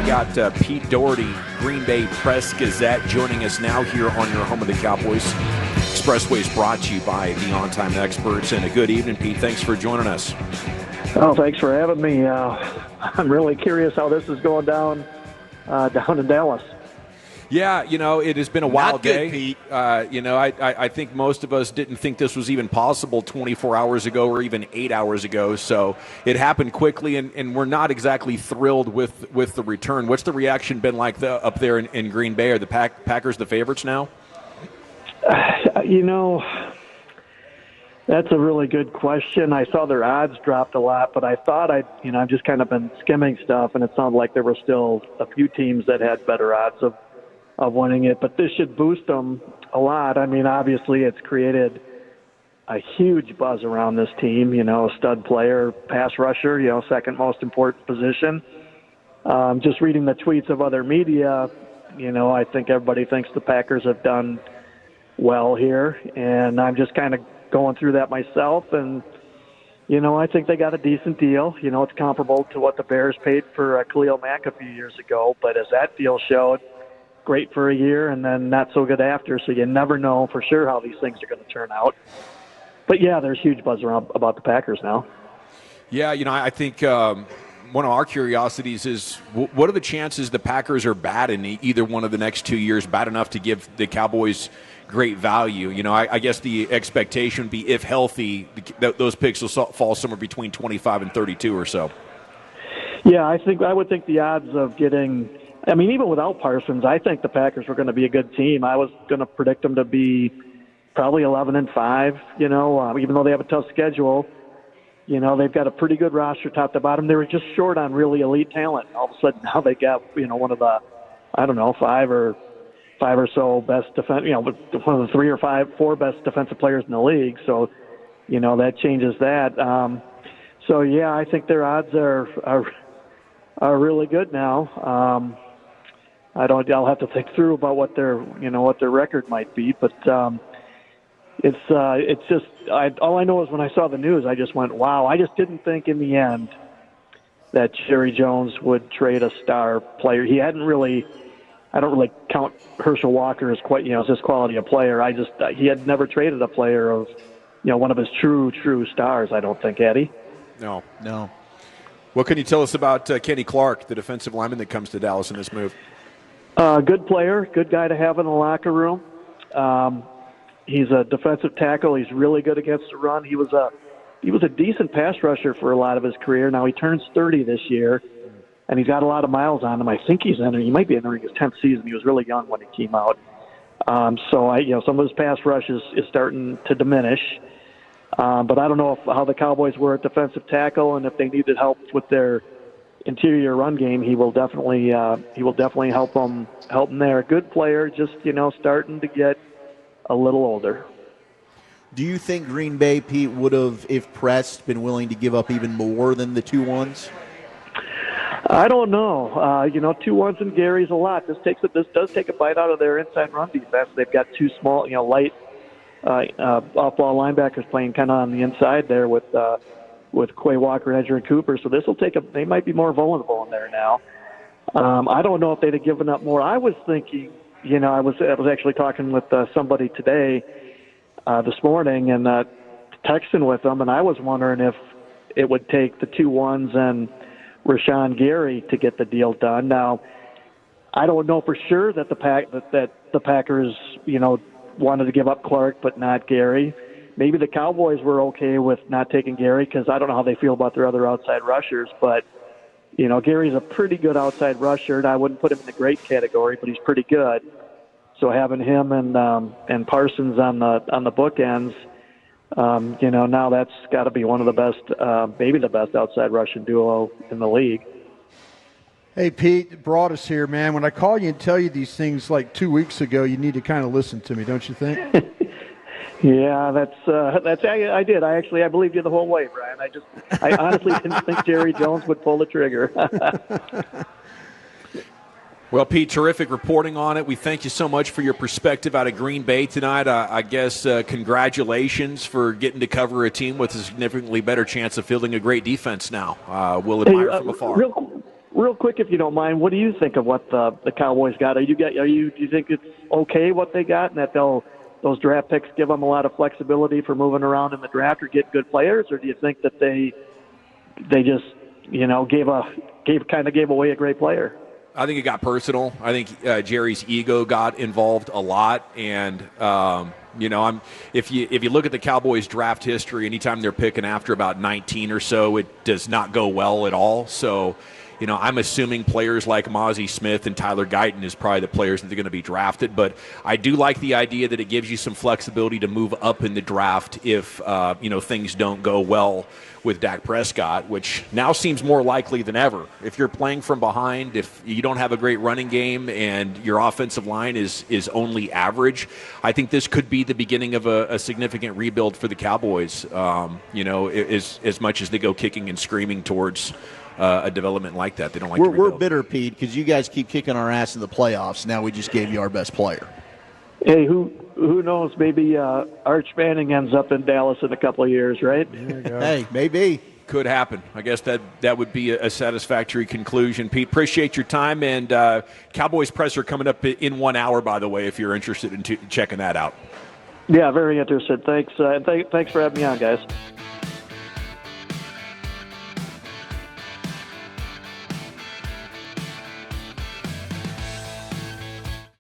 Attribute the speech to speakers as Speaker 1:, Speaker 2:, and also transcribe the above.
Speaker 1: got Pete Dougherty, Green Bay Press-Gazette, joining us now here on your home of the Cowboys. Expressway is brought to you by the On-Time Experts. And a good evening, Pete. Thanks for joining us.
Speaker 2: Oh, thanks for having me. I'm really curious how this is going down in Dallas.
Speaker 1: Yeah, it has been a wild day.
Speaker 3: Pete.
Speaker 1: I think most of us didn't think this was even possible 24 hours ago or even 8 hours ago. So it happened quickly, and we're not exactly thrilled with the return. What's the reaction been like up there in Green Bay? Are the Packers the favorites now?
Speaker 2: That's a really good question. I saw their odds dropped a lot, but I thought I've just kind of been skimming stuff, and it sounded like there were still a few teams that had better odds of winning it. But this should boost them a lot. I mean, obviously it's created a huge buzz around this team, stud player, pass rusher, second most important position. Just reading the tweets of other media, I think everybody thinks the Packers have done well here, and I'm just kind of going through that myself, and I think they got a decent deal. It's comparable to what the Bears paid for Khalil Mack a few years ago, but as that deal showed, great for a year and then not so good after, so you never know for sure how these things are going to turn out. But yeah, there's huge buzz around about the Packers now.
Speaker 1: Yeah, I think one of our curiosities is what are the chances the Packers are bad in either one of the next 2 years, bad enough to give the Cowboys great value? I guess the expectation would be, if healthy, those picks will fall somewhere between 25 and 32 or so.
Speaker 2: Yeah, I would think the odds of getting, even without Parsons, I think the Packers were going to be a good team. I was going to predict them to be probably 11-5, even though they have a tough schedule. They've got a pretty good roster top to bottom. They were just short on really elite talent. All of a sudden now they got, one of the, five or so best defense, one of the four best defensive players in the league. So, that changes that. So yeah, I think their odds are really good now. I'll have to think through about what their record might be, but it's just all I know is when I saw the news, I just went, wow. I just didn't think in the end that Jerry Jones would trade a star player. He hadn't really. I don't really count Herschel Walker as quite, as this quality of player. He had never traded a player of, one of his true stars, I don't think, Eddie.
Speaker 1: No. What can you tell us about Kenny Clark, the defensive lineman that comes to Dallas in this move?
Speaker 2: Good player, good guy to have in the locker room. He's a defensive tackle. He's really good against the run. He was a decent pass rusher for a lot of his career. Now he turns 30 this year. And he's got a lot of miles on him. I think he might be entering his 10th season. He was really young when he came out. So some of his pass rush is starting to diminish. But I don't know how the Cowboys were at defensive tackle, and if they needed help with their interior run game, he will definitely help them there. Good player, just starting to get a little older.
Speaker 3: Do you think Green Bay, Pete, would have, if pressed, been willing to give up even more than the 2-1s?
Speaker 2: I don't know. 2-1s and Gary's a lot. This does take a bite out of their inside run defense. They've got two small, light off-ball linebackers playing kind of on the inside there with Quay Walker and Edgerrin Cooper. So they might be more vulnerable in there now. I don't know if they'd have given up more. I was thinking, I was actually talking with somebody today, this morning, and texting with them, and I was wondering if it would take the 2-1s and Rashawn Gary to get the deal done. Now, I don't know for sure that the Packers, wanted to give up Clark but not Gary. Maybe the Cowboys were okay with not taking Gary because I don't know how they feel about their other outside rushers. But Gary's a pretty good outside rusher, and I wouldn't put him in the great category, but he's pretty good. So having him and Parsons on the bookends. Now that's got to be one of the best, maybe the best outside rushing duo in the league.
Speaker 4: Hey, Pete, Broadus here, man. When I call you and tell you these things like 2 weeks ago, you need to kind of listen to me, don't you think?
Speaker 2: Yeah, that's I did. I believed you the whole way, Brian. I honestly didn't think Jerry Jones would pull the trigger.
Speaker 1: Well, Pete, terrific reporting on it. We thank you so much for your perspective out of Green Bay tonight. I guess congratulations for getting to cover a team with a significantly better chance of fielding a great defense now. We'll admire from afar.
Speaker 2: real quick, if you don't mind, what do you think of what the Cowboys got? Do you think it's okay what they got, and that those draft picks give them a lot of flexibility for moving around in the draft or get good players, or do you think that they just gave away a great player?
Speaker 1: I think it got personal. I think Jerry's ego got involved a lot, and if you look at the Cowboys' draft history, anytime they're picking after about 19 or so, it does not go well at all. So, I'm assuming players like Mozzie Smith and Tyler Guyton is probably the players that they're going to be drafted. But I do like the idea that it gives you some flexibility to move up in the draft if things don't go well with Dak Prescott, which now seems more likely than ever. If you're playing from behind, if you don't have a great running game and your offensive line is only average, I think this could be the beginning of a significant rebuild for the Cowboys, as much as they go kicking and screaming towards a development like that. They don't like to rebuild.
Speaker 3: We're bitter, Pete, because you guys keep kicking our ass in the playoffs. Now we just gave you our best player.
Speaker 2: Hey, who knows? Maybe Arch Manning ends up in Dallas in a couple of years, right?
Speaker 3: Hey, maybe.
Speaker 1: Could happen. I guess that would be a satisfactory conclusion. Pete, appreciate your time. And Cowboys presser coming up in 1 hour, by the way, if you're interested in checking that out.
Speaker 2: Yeah, very interested. Thanks. Thanks for having me on, guys.